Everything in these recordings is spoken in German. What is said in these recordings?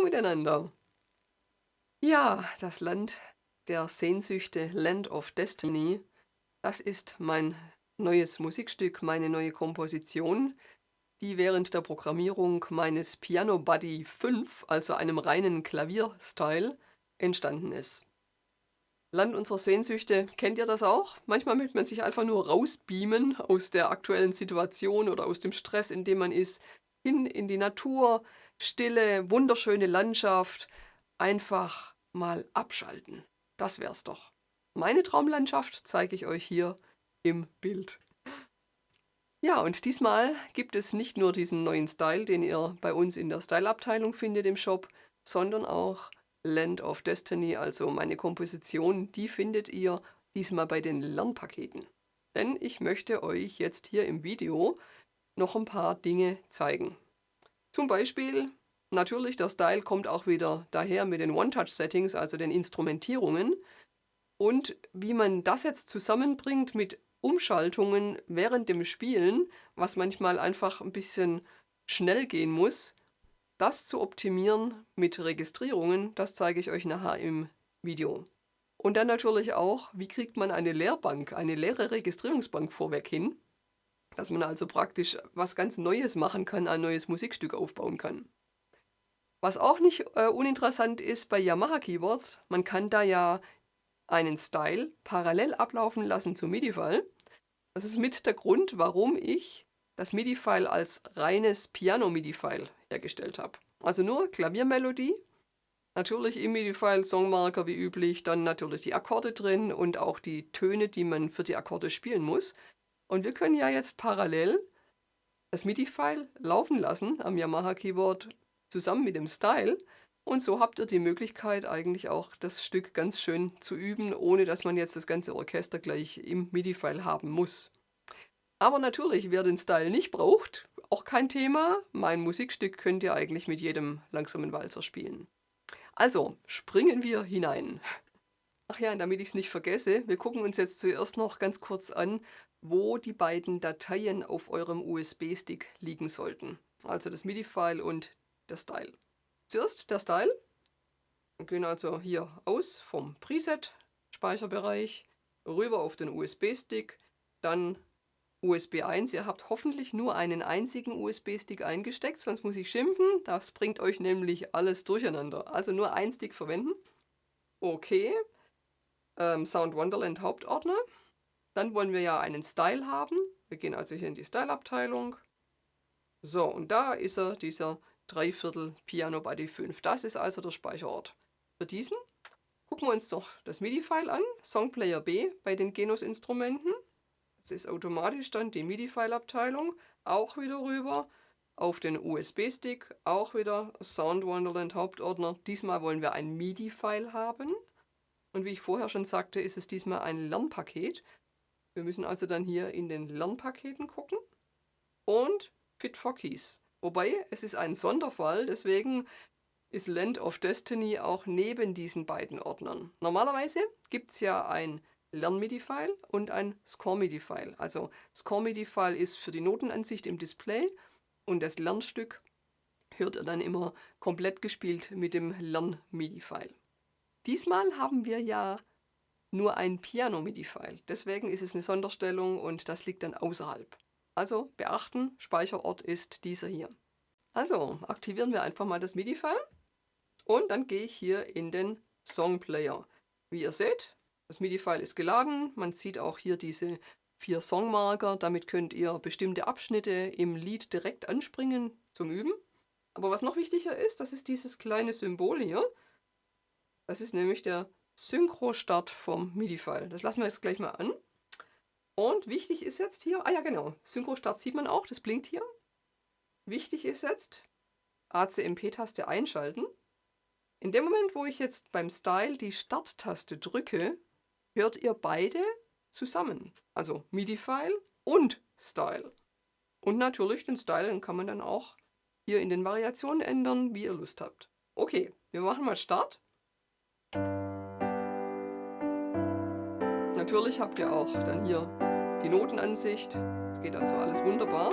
miteinander. Ja, das Land der Sehnsüchte, Land of Destiny, das ist mein neues Musikstück, meine neue Komposition, die während der Programmierung meines Piano Buddy 5, also einem reinen Klavierstyle, entstanden ist. Land unserer Sehnsüchte, kennt ihr das auch? Manchmal möchte man sich einfach nur rausbeamen aus der aktuellen Situation oder aus dem Stress, in dem man ist, hin in die Natur, Stille, wunderschöne Landschaft, einfach mal abschalten. Das wär's doch. Meine Traumlandschaft zeige ich euch hier im Bild. Ja, und diesmal gibt es nicht nur diesen neuen Style, den ihr bei uns in der Style-Abteilung findet im Shop, sondern auch Land of Destiny, also meine Komposition, die findet ihr diesmal bei den Lernpaketen. Denn ich möchte euch jetzt hier im Video noch ein paar Dinge zeigen. Zum Beispiel, natürlich, der Style kommt auch wieder daher mit den One-Touch-Settings, also den Instrumentierungen. Und wie man das jetzt zusammenbringt mit Umschaltungen während dem Spielen, was manchmal einfach ein bisschen schnell gehen muss, das zu optimieren mit Registrierungen, das zeige ich euch nachher im Video. Und dann natürlich auch, wie kriegt man eine Leerbank, eine leere Registrierungsbank vorweg hin, dass man also praktisch was ganz Neues machen kann, ein neues Musikstück aufbauen kann. Was auch nicht uninteressant ist bei Yamaha Keyboards, man kann da ja einen Style parallel ablaufen lassen zum MIDI-File. Das ist mit der Grund, warum ich das MIDI-File als reines Piano-MIDI-File hergestellt habe. Also nur Klaviermelodie, natürlich im MIDI-File Songmarker wie üblich, dann natürlich die Akkorde drin und auch die Töne, die man für die Akkorde spielen muss. Und wir können ja jetzt parallel das MIDI-File laufen lassen am Yamaha Keyboard zusammen mit dem Style. Und so habt ihr die Möglichkeit, eigentlich auch das Stück ganz schön zu üben, ohne dass man jetzt das ganze Orchester gleich im MIDI-File haben muss. Aber natürlich, wer den Style nicht braucht, auch kein Thema. Mein Musikstück könnt ihr eigentlich mit jedem langsamen Walzer spielen. Also, springen wir hinein. Ach ja, damit ich es nicht vergesse, wir gucken uns jetzt zuerst noch ganz kurz an, wo die beiden Dateien auf eurem USB-Stick liegen sollten. Also das MIDI-File und der Style. Zuerst der Style. Wir gehen also hier aus vom Preset-Speicherbereich, rüber auf den USB-Stick, dann USB 1. Ihr habt hoffentlich nur einen einzigen USB-Stick eingesteckt, sonst muss ich schimpfen. Das bringt euch nämlich alles durcheinander. Also nur einen Stick verwenden. Okay. Sound Wonderland Hauptordner. Dann wollen wir ja einen Style haben. Wir gehen also hier in die Style-Abteilung. So, und da ist er, dieser Dreiviertel Piano Buddy 5. Das ist also der Speicherort. Für diesen gucken wir uns doch das MIDI-File an, Songplayer B bei den Genus-Instrumenten. Das ist automatisch dann die MIDI-File-Abteilung. Auch wieder rüber auf den USB-Stick, auch wieder Sound Wonderland Hauptordner. Diesmal wollen wir ein MIDI-File haben. Und wie ich vorher schon sagte, ist es diesmal ein Lernpaket. Wir müssen also dann hier in den Lernpaketen gucken. Und Fit for Keys. Wobei, es ist ein Sonderfall, deswegen ist Land of Destiny auch neben diesen beiden Ordnern. Normalerweise gibt es ja ein Lern-MIDI-File und ein Score-MIDI-File. Also Score-MIDI-File ist für die Notenansicht im Display und das Lernstück hört ihr dann immer komplett gespielt mit dem Lern-MIDI-File. Diesmal haben wir ja nur ein Piano-MIDI-File. Deswegen ist es eine Sonderstellung und das liegt dann außerhalb. Also beachten, Speicherort ist dieser hier. Also aktivieren wir einfach mal das MIDI-File und dann gehe ich hier in den Songplayer. Wie ihr seht, das MIDI-File ist geladen. Man sieht auch hier diese 4 Songmarker. Damit könnt ihr bestimmte Abschnitte im Lied direkt anspringen zum Üben. Aber was noch wichtiger ist, das ist dieses kleine Symbol hier. Das ist nämlich der Synchro-Start vom MIDI-File. Das lassen wir jetzt gleich mal an. Und wichtig ist jetzt hier, ja genau, Synchro-Start sieht man auch, das blinkt hier. Wichtig ist jetzt, ACMP-Taste einschalten. In dem Moment, wo ich jetzt beim Style die Start-Taste drücke, hört ihr beide zusammen. Also MIDI-File und Style. Und natürlich den Style, den kann man dann auch hier in den Variationen ändern, wie ihr Lust habt. Okay, wir machen mal Start. Natürlich habt ihr auch dann hier die Notenansicht. Es geht also alles wunderbar.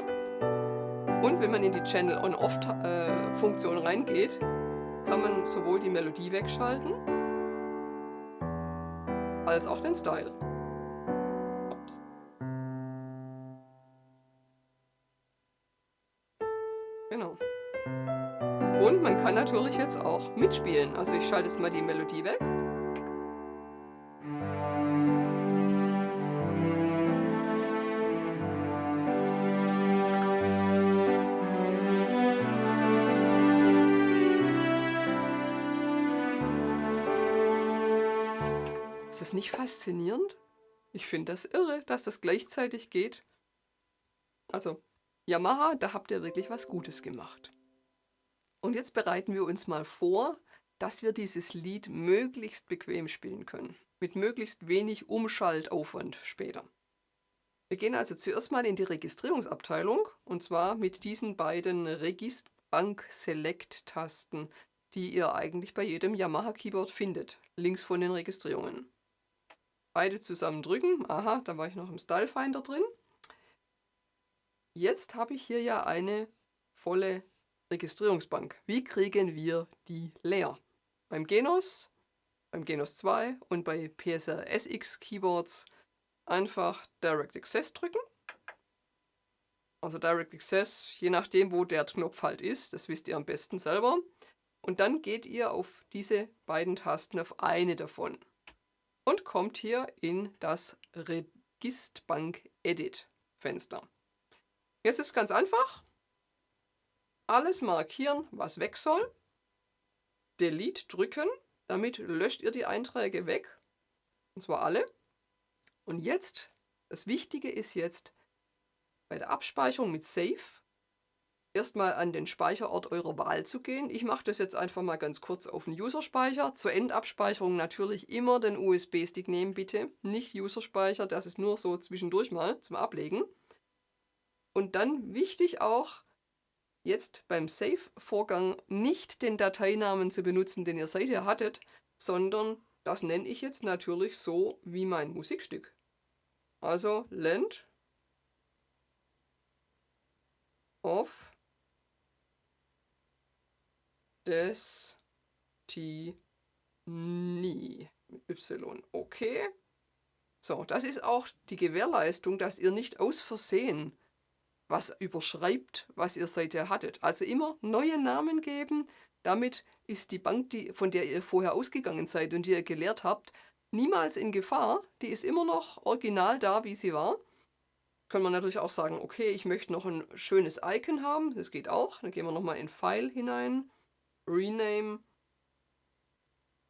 Und wenn man in die Channel On-Off-Funktion reingeht, kann man sowohl die Melodie wegschalten, als auch den Style. Ups. Genau. Und man kann natürlich jetzt auch mitspielen. Also ich schalte jetzt mal die Melodie weg. Ist das nicht faszinierend? Ich finde das irre, dass das gleichzeitig geht. Also, Yamaha, da habt ihr wirklich was Gutes gemacht. Und jetzt bereiten wir uns mal vor, dass wir dieses Lied möglichst bequem spielen können. Mit möglichst wenig Umschaltaufwand später. Wir gehen also zuerst mal in die Registrierungsabteilung und zwar mit diesen beiden Registbank Select Tasten, die ihr eigentlich bei jedem Yamaha Keyboard findet, links von den Registrierungen. Beide zusammen drücken. Aha, da war ich noch im Style Finder drin. Jetzt habe ich hier ja eine volle Registrierungsbank. Wie kriegen wir die leer? Beim Genos 2 und bei PSR SX Keyboards einfach Direct Access drücken. Also Direct Access, je nachdem, wo der Knopf halt ist, das wisst ihr am besten selber. Und dann geht ihr auf diese beiden Tasten, auf eine davon. Und kommt hier in das Registbank Edit Fenster. Jetzt ist ganz einfach. Alles markieren, was weg soll. Delete drücken. Damit löscht ihr die Einträge weg. Und zwar alle. Und jetzt, das Wichtige ist jetzt, bei der Abspeicherung mit Save erstmal an den Speicherort eurer Wahl zu gehen. Ich mache das jetzt einfach mal ganz kurz auf den User-Speicher. Zur Endabspeicherung natürlich immer den USB-Stick nehmen, bitte. Nicht User-Speicher, das ist nur so zwischendurch mal zum Ablegen. Und dann wichtig auch, jetzt beim Save-Vorgang nicht den Dateinamen zu benutzen, den ihr seither hattet, sondern das nenne ich jetzt natürlich so wie mein Musikstück. Also Land of Destiny mit Y. Okay. So, das ist auch die Gewährleistung, dass ihr nicht aus Versehen was überschreibt, was ihr seither hattet. Also immer neue Namen geben. Damit ist die Bank, von der ihr vorher ausgegangen seid und die ihr gelehrt habt, niemals in Gefahr. Die ist immer noch original da, wie sie war. Können wir natürlich auch sagen, okay, ich möchte noch ein schönes Icon haben. Das geht auch. Dann gehen wir nochmal in File hinein. Rename.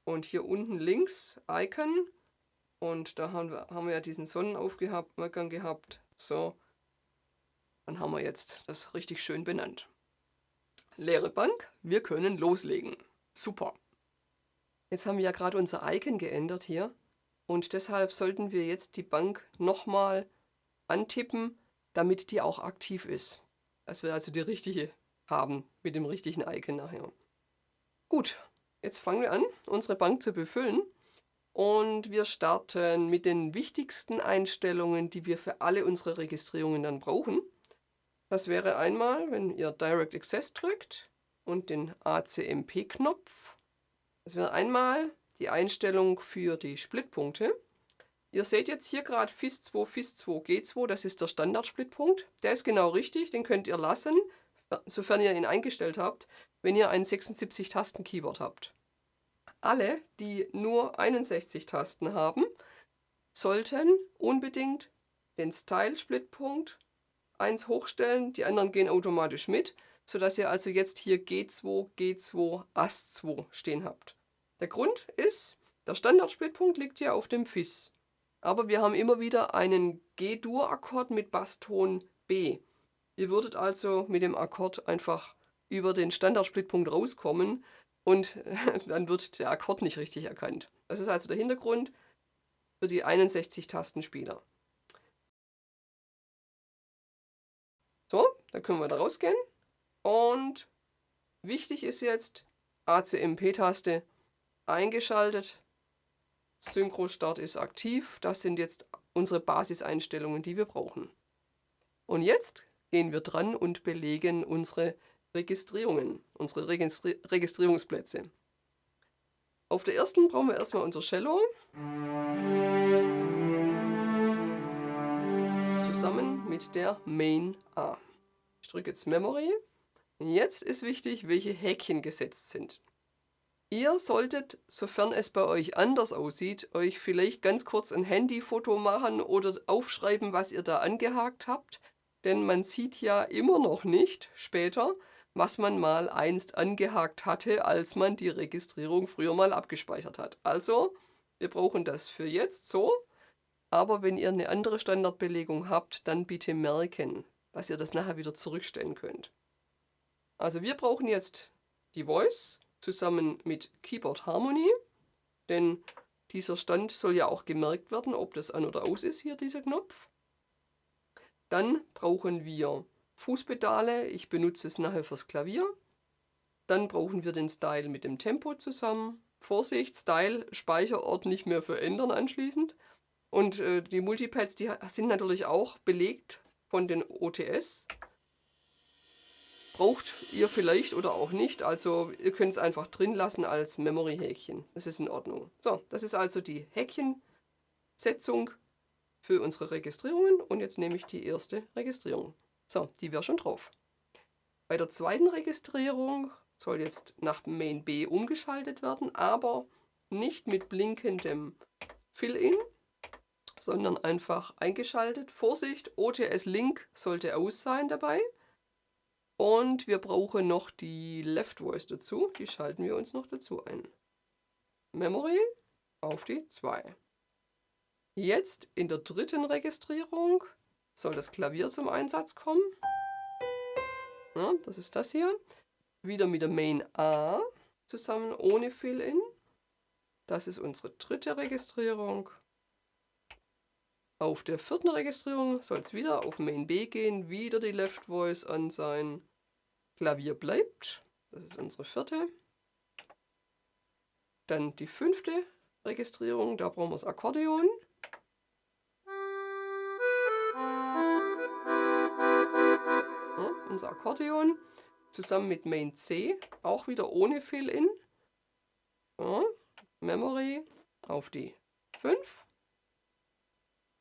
Und hier unten links Icon. Und da haben wir ja diesen Sonnenaufgang gehabt. So. Dann haben wir jetzt das richtig schön benannt. Leere Bank, wir können loslegen. Super. Jetzt haben wir ja gerade unser Icon geändert hier und deshalb sollten wir jetzt die Bank nochmal antippen, damit die auch aktiv ist. Dass wir also die richtige haben mit dem richtigen Icon nachher. Gut, jetzt fangen wir an, unsere Bank zu befüllen und wir starten mit den wichtigsten Einstellungen, die wir für alle unsere Registrierungen dann brauchen. Das wäre einmal, wenn ihr Direct Access drückt und den ACMP-Knopf. Das wäre einmal die Einstellung für die Splitpunkte. Ihr seht jetzt hier gerade FIS2, FIS2, G2, das ist der Standard-Splitpunkt. Der ist genau richtig, den könnt ihr lassen, sofern ihr ihn eingestellt habt, wenn ihr ein 76-Tasten-Keyboard habt. Alle, die nur 61 Tasten haben, sollten unbedingt den Style-Splitpunkt 1 hochstellen, die anderen gehen automatisch mit, sodass ihr also jetzt hier G2, G2, AS2 stehen habt. Der Grund ist, der Standardsplitpunkt liegt ja auf dem FIS. Aber wir haben immer wieder einen G-Dur-Akkord mit Basston B. Ihr würdet also mit dem Akkord einfach über den Standardsplitpunkt rauskommen und dann wird der Akkord nicht richtig erkannt. Das ist also der Hintergrund für die 61 Tastenspieler. So, dann können wir da rausgehen. Und wichtig ist jetzt ACMP-Taste eingeschaltet. Synchro-Start ist aktiv. Das sind jetzt unsere Basiseinstellungen, die wir brauchen. Und jetzt gehen wir dran und belegen unsere Registrierungen, unsere Registrierungsplätze. Auf der ersten brauchen wir erstmal unser Cello. Zusammen mit der Main A. Ich drücke jetzt Memory. Jetzt ist wichtig, welche Häkchen gesetzt sind. Ihr solltet, sofern es bei euch anders aussieht, euch vielleicht ganz kurz ein Handyfoto machen oder aufschreiben, was ihr da angehakt habt. Denn man sieht ja immer noch nicht später, was man mal einst angehakt hatte, als man die Registrierung früher mal abgespeichert hat. Also, wir brauchen das für jetzt so. Aber wenn ihr eine andere Standardbelegung habt, dann bitte merken, dass ihr das nachher wieder zurückstellen könnt. Also wir brauchen jetzt die Voice zusammen mit Keyboard Harmony, denn dieser Stand soll ja auch gemerkt werden, ob das an oder aus ist, hier dieser Knopf. Dann brauchen wir Fußpedale, ich benutze es nachher fürs Klavier. Dann brauchen wir den Style mit dem Tempo zusammen. Vorsicht, Style, Speicherort nicht mehr verändern anschließend. Und die Multipads, die sind natürlich auch belegt von den OTS. Braucht ihr vielleicht oder auch nicht, also ihr könnt es einfach drin lassen als Memory-Häkchen. Das ist in Ordnung. So, das ist also die Häkchensetzung für unsere Registrierungen und jetzt nehme ich die erste Registrierung. So, die wäre schon drauf. Bei der zweiten Registrierung soll jetzt nach Main B umgeschaltet werden, aber nicht mit blinkendem Fill-In, sondern einfach eingeschaltet. Vorsicht, OTS-Link sollte aus sein dabei. Und wir brauchen noch die Left Voice dazu, die schalten wir uns noch dazu ein. Memory auf die 2. Jetzt in der dritten Registrierung soll das Klavier zum Einsatz kommen. Ja, das ist das hier. Wieder mit der Main A zusammen ohne Fill-In. Das ist unsere dritte Registrierung. Auf der vierten Registrierung soll es wieder auf Main B gehen, wieder die Left Voice an sein. Klavier bleibt, das ist unsere vierte. Dann die fünfte Registrierung, da brauchen wir das Akkordeon. Ja, unser Akkordeon zusammen mit Main C, auch wieder ohne Fill-In. Ja, Memory auf die 5.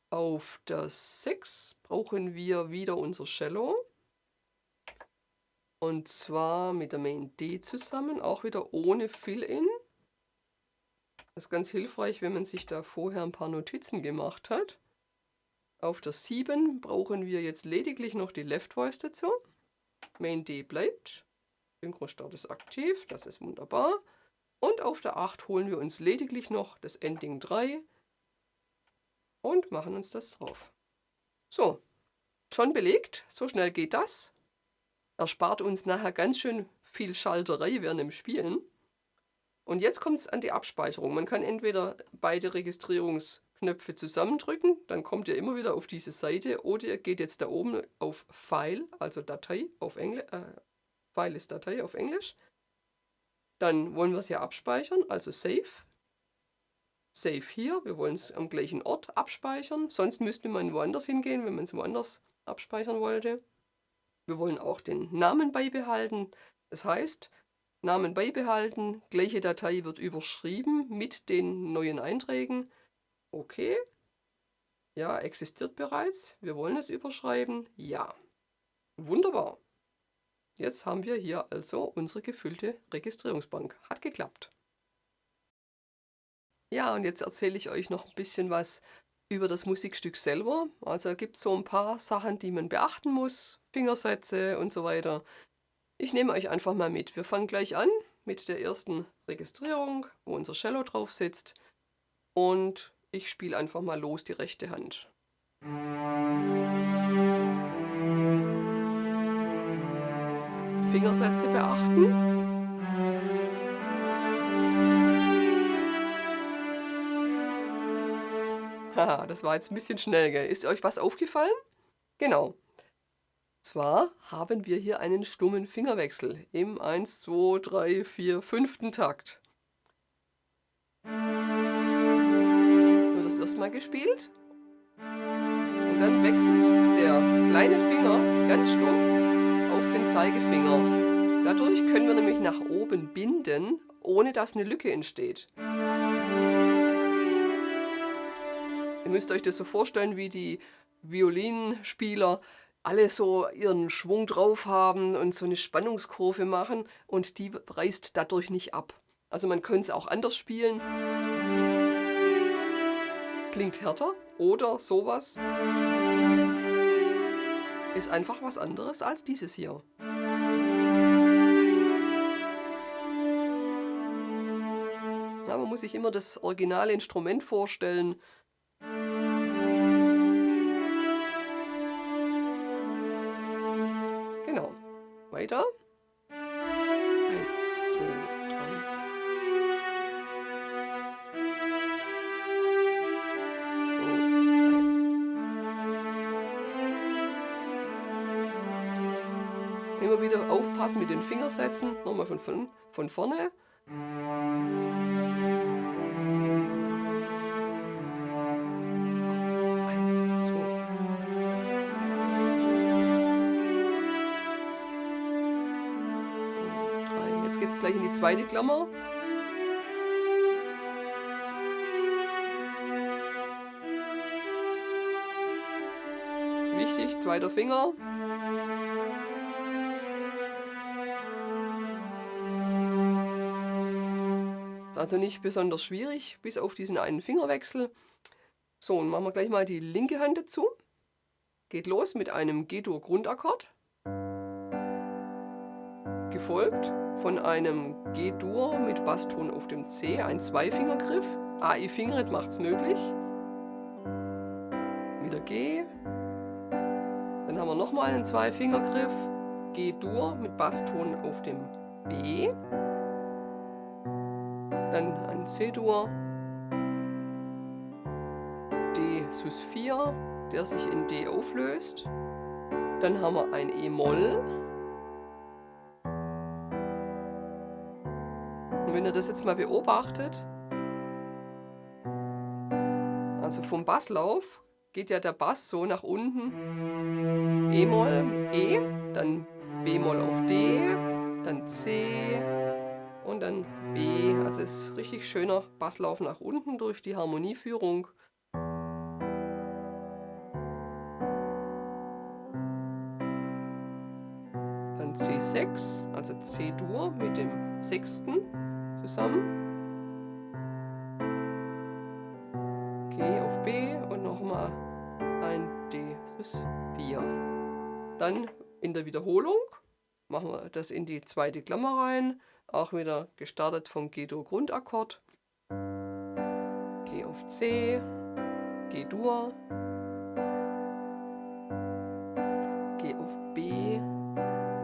Auf das 6 brauchen wir wieder unser Cello. Und zwar mit der Main D zusammen, auch wieder ohne Fill-In. Das ist ganz hilfreich, wenn man sich da vorher ein paar Notizen gemacht hat. Auf der 7 brauchen wir jetzt lediglich noch die Left Voice dazu. Main D bleibt. Synchro-Start ist aktiv, das ist wunderbar. Und auf der 8 holen wir uns lediglich noch das Ending 3 und machen uns das drauf. So, schon belegt, so schnell geht das. Erspart uns nachher ganz schön viel Schalterei während dem Spielen. Und jetzt kommt es an die Abspeicherung. Man kann entweder beide Registrierungsknöpfe zusammendrücken, dann kommt ihr immer wieder auf diese Seite, oder ihr geht jetzt da oben auf File, also Datei auf Englisch. File ist Datei auf Englisch. Dann wollen wir es ja abspeichern, also Save. Save hier, wir wollen es am gleichen Ort abspeichern, sonst müsste man woanders hingehen, wenn man es woanders abspeichern wollte. Wir wollen auch den Namen beibehalten, das heißt, Namen beibehalten, gleiche Datei wird überschrieben mit den neuen Einträgen. Okay, ja, existiert bereits, wir wollen es überschreiben, ja. Wunderbar. Jetzt haben wir hier also unsere gefüllte Registrierungsbank. Hat geklappt. Ja, und jetzt erzähle ich euch noch ein bisschen was über das Musikstück selber. Also gibt es so ein paar Sachen, die man beachten muss, Fingersätze und so weiter. Ich nehme euch einfach mal mit. Wir fangen gleich an mit der ersten Registrierung, wo unser Cello drauf sitzt. Und ich spiele einfach mal los die rechte Hand. Fingersätze beachten. Haha, das war jetzt ein bisschen schnell, gell? Ist euch was aufgefallen? Genau. Zwar haben wir hier einen stummen Fingerwechsel im 1, 2, 3, 4, 5. Takt. Wird das erstmal gespielt. Und dann wechselt der kleine Finger ganz stumm auf den Zeigefinger. Dadurch können wir nämlich nach oben binden, ohne dass eine Lücke entsteht. Ihr müsst euch das so vorstellen, wie die Violinspieler alle so ihren Schwung drauf haben und so eine Spannungskurve machen und die reißt dadurch nicht ab. Also man könnte es auch anders spielen. Klingt härter oder sowas. Ist einfach was anderes als dieses hier. Ja, man muss sich immer das originale Instrument vorstellen. Genau. Weiter. 1, 2, 3. Immer wieder aufpassen mit den Fingersätzen. Nochmal von vorne. Eins, zwei. Drei. Jetzt geht es gleich in die zweite Klammer. Wichtig, zweiter Finger. Ist also nicht besonders schwierig, bis auf diesen einen Fingerwechsel. So, und machen wir gleich mal die linke Hand dazu. Geht los mit einem G-Dur-Grundakkord. Gefolgt von einem G-Dur mit Basston auf dem C, ein Zweifingergriff. AI Fingeret macht es möglich. Wieder G. Dann haben wir nochmal einen Zweifingergriff. G-Dur mit Basston auf dem B. Dann ein C-Dur. D Sus 4, der sich in D auflöst. Dann haben wir ein E-Moll. Und wenn ihr das jetzt mal beobachtet, also vom Basslauf geht ja der Bass so nach unten. E-Moll, E, dann B-Moll auf D, dann C und dann B. Also es ist richtig schöner Basslauf nach unten durch die Harmonieführung. Dann C6, also C-Dur mit dem Sechsten zusammen. G auf B und nochmal ein D Sus 4. Dann in der Wiederholung machen wir das in die zweite Klammer rein. Auch wieder gestartet vom G-Dur Grundakkord. G auf C, G-Dur, G auf B,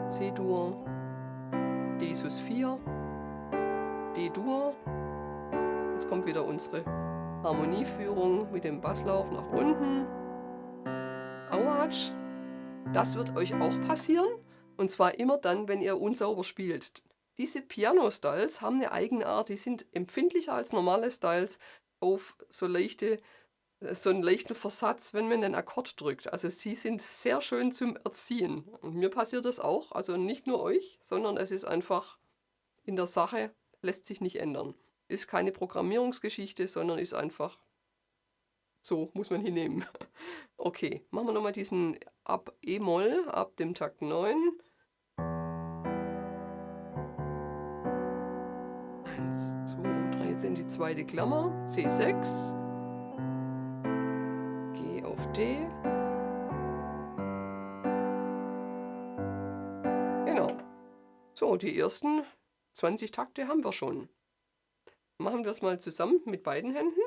C-Dur, D Sus 4, D-Dur. Jetzt kommt wieder unsere Harmonieführung mit dem Basslauf nach unten. Auatsch. Das wird euch auch passieren. Und zwar immer dann, wenn ihr unsauber spielt. Diese Piano-Styles haben eine Eigenart, die sind empfindlicher als normale Styles auf so einen leichten Versatz, wenn man den Akkord drückt. Also sie sind sehr schön zum Erziehen. Und mir passiert das auch, also nicht nur euch, sondern es ist einfach in der Sache, lässt sich nicht ändern. Ist keine Programmierungsgeschichte, sondern ist einfach so, muss man hinnehmen. Okay, machen wir nochmal diesen ab E-Moll, ab dem Takt 9. 1, 2, 3, jetzt in die zweite Klammer, C6, G auf D. Genau. So, die ersten 20 Takte haben wir schon. Machen wir es mal zusammen mit beiden Händen.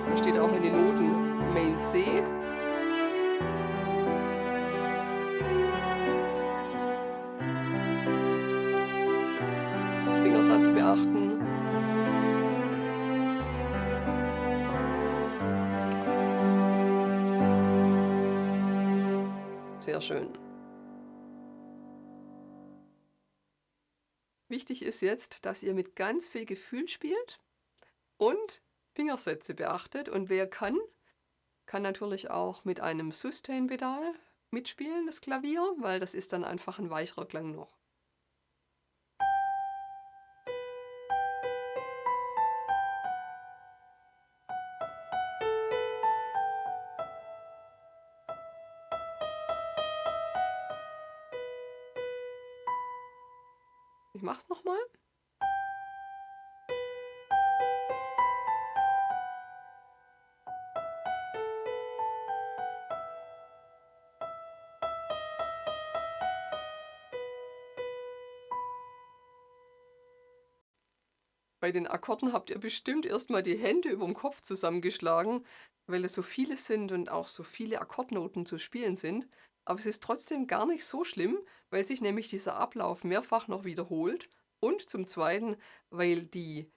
Da steht auch in den Noten Main C. Fingersatz beachten. Sehr schön. Wichtig ist jetzt, dass ihr mit ganz viel Gefühl spielt und Fingersätze beachtet. Und wer kann natürlich auch mit einem Sustain-Pedal mitspielen, das Klavier, weil das ist dann einfach ein weicherer Klang noch. Ich mach's nochmal. Bei den Akkorden habt ihr bestimmt erstmal die Hände über dem Kopf zusammengeschlagen, weil es so viele sind und auch so viele Akkordnoten zu spielen sind. Aber es ist trotzdem gar nicht so schlimm, weil sich nämlich dieser Ablauf mehrfach noch wiederholt und zum Zweiten, weil die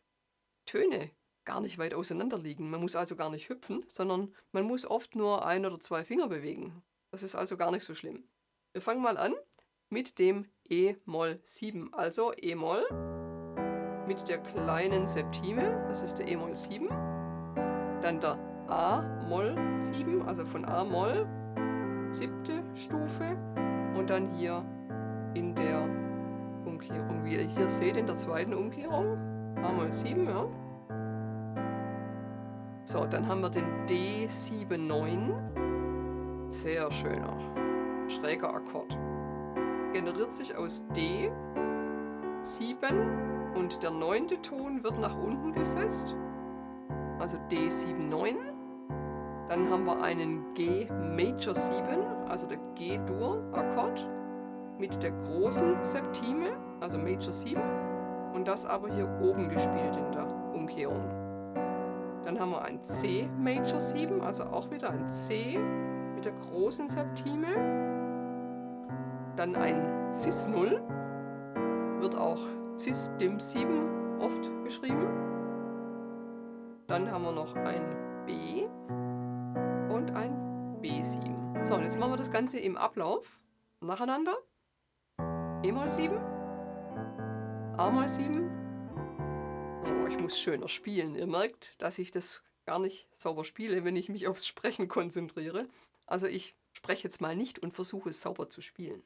Töne gar nicht weit auseinander liegen. Man muss also gar nicht hüpfen, sondern man muss oft nur 1 oder 2 Finger bewegen. Das ist also gar nicht so schlimm. Wir fangen mal an mit dem E-Moll 7, also E-Moll mit der kleinen Septime, das ist der E-Moll 7, dann der A-Moll 7, also von A-Moll, 7. Stufe und dann hier in der Umkehrung, wie ihr hier seht, in der 2. Umkehrung, A-Moll 7, ja. So, dann haben wir den D7-9, sehr schöner, schräger Akkord. Generiert sich aus D, 7 und der 9. Ton wird nach unten gesetzt, also D7-9. Dann haben wir einen G Major 7, also der G-Dur-Akkord mit der großen Septime, also Major 7, und das aber hier oben gespielt in der Umkehrung. Dann haben wir ein C Major 7, also auch wieder ein C mit der großen Septime. Dann ein Cis-0, wird auch Cis-Dim 7 oft geschrieben. Dann haben wir noch ein B und ein B7. So, und jetzt machen wir das Ganze im Ablauf nacheinander. E-Moll 7, A-Moll 7. Oh, ich muss schöner spielen. Ihr merkt, dass ich das gar nicht sauber spiele, wenn ich mich aufs Sprechen konzentriere. Also ich spreche jetzt mal nicht und versuche es sauber zu spielen.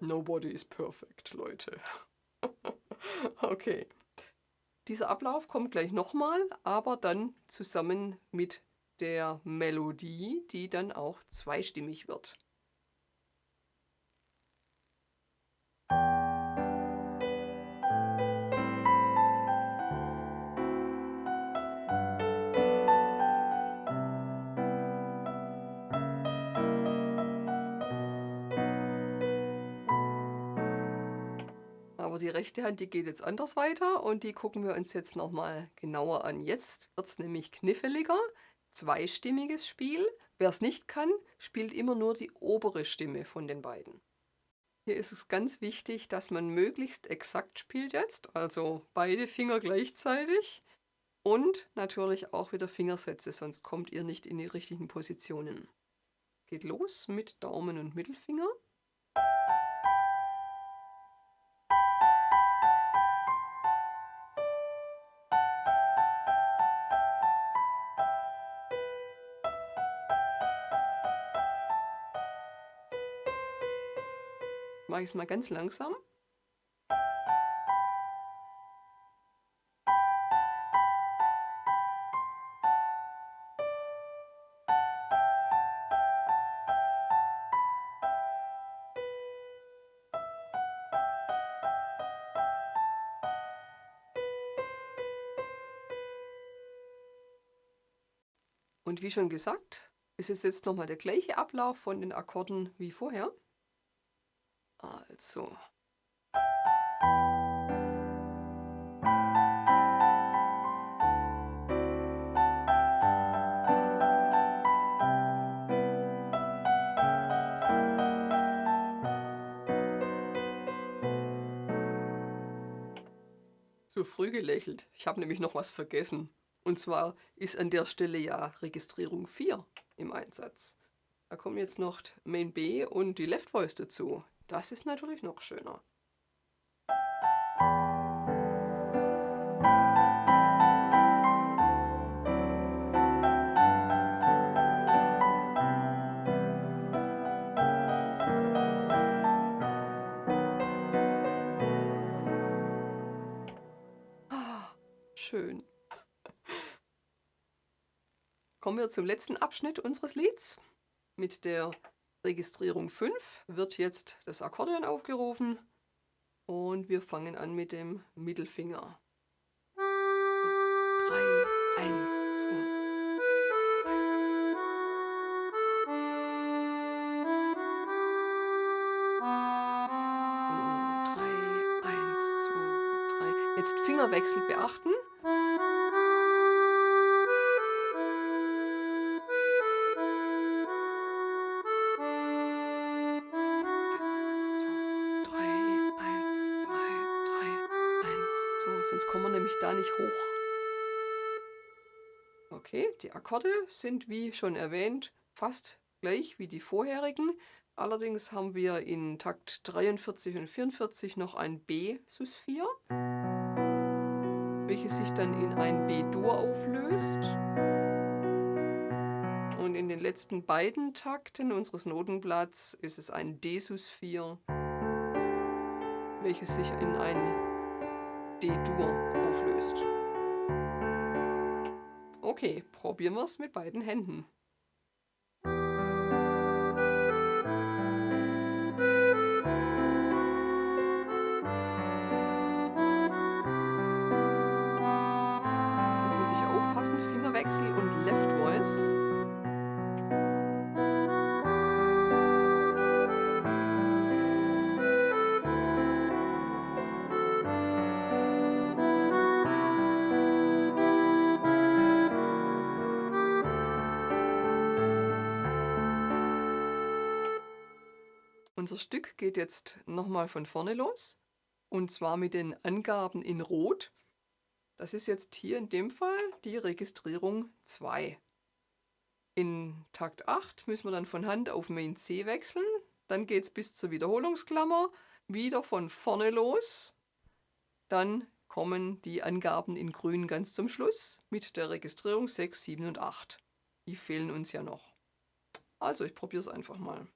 Nobody is perfect, Leute. Okay. Dieser Ablauf kommt gleich nochmal, aber dann zusammen mit der Melodie, die dann auch zweistimmig wird. Aber die rechte Hand, die geht jetzt anders weiter und die gucken wir uns jetzt nochmal genauer an. Jetzt wird es nämlich kniffliger, zweistimmiges Spiel. Wer es nicht kann, spielt immer nur die obere Stimme von den beiden. Hier ist es ganz wichtig, dass man möglichst exakt spielt jetzt, also beide Finger gleichzeitig und natürlich auch wieder Fingersätze, sonst kommt ihr nicht in die richtigen Positionen. Geht los mit Daumen und Mittelfinger. Mache ich es mal ganz langsam. Und wie schon gesagt, ist es jetzt nochmal der gleiche Ablauf von den Akkorden wie vorher. Also. So früh gelächelt. Ich habe nämlich noch was vergessen. Und zwar ist an der Stelle ja Registrierung 4 im Einsatz. Da kommen jetzt noch Main B und die Left Voice dazu. Das ist natürlich noch schöner. Schön. Kommen wir zum letzten Abschnitt unseres Lieds. Mit der Registrierung 5 wird jetzt das Akkordeon aufgerufen und wir fangen an mit dem Mittelfinger. 3, 1, 2. 3, 1, 2, 3. Jetzt Fingerwechsel beachten. Sonst kommen wir nämlich da nicht hoch. Okay, die Akkorde sind wie schon erwähnt fast gleich wie die vorherigen. Allerdings haben wir in Takt 43 und 44 noch ein B Sus 4, welches sich dann in ein B-Dur auflöst. Und in den letzten beiden Takten unseres Notenblatts ist es ein D Sus 4, welches sich in ein D-Dur auflöst. Okay, probieren wir es mit beiden Händen. Jetzt muss ich aufpassen, Fingerwechsel und Left Voice. Unser Stück geht jetzt nochmal von vorne los, und zwar mit den Angaben in Rot. Das ist jetzt hier in dem Fall die Registrierung 2. In Takt 8 müssen wir dann von Hand auf Main C wechseln. Dann geht es bis zur Wiederholungsklammer, wieder von vorne los. Dann kommen die Angaben in Grün ganz zum Schluss mit der Registrierung 6, 7 und 8. Die fehlen uns ja noch. Also ich probiere es einfach mal.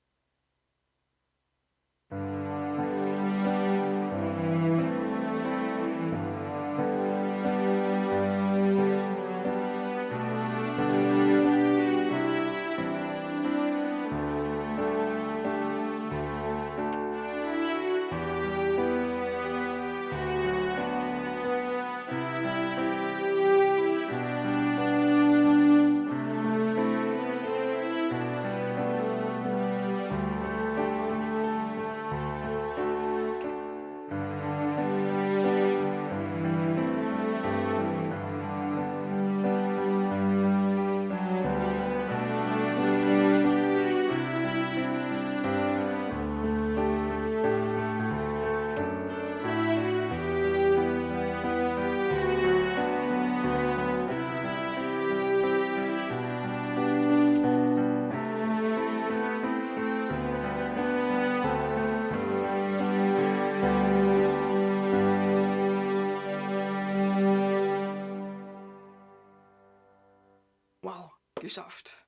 Wow, geschafft.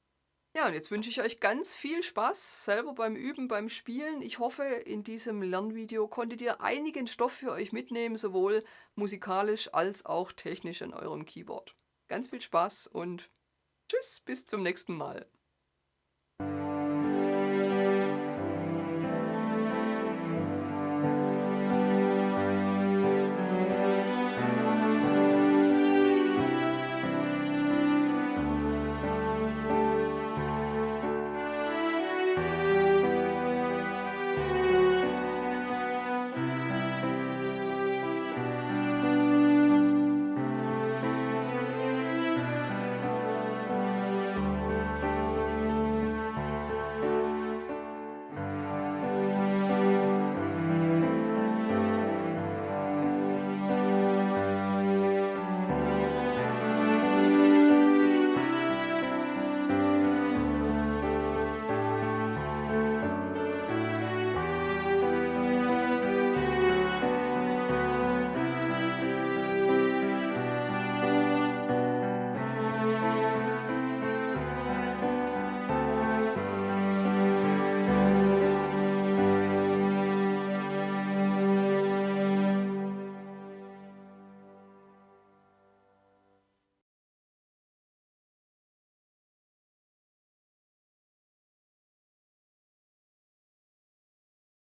Ja, und jetzt wünsche ich euch ganz viel Spaß selber beim Üben, beim Spielen. Ich hoffe, in diesem Lernvideo konntet ihr einigen Stoff für euch mitnehmen, sowohl musikalisch als auch technisch an eurem Keyboard. Ganz viel Spaß und tschüss, bis zum nächsten Mal.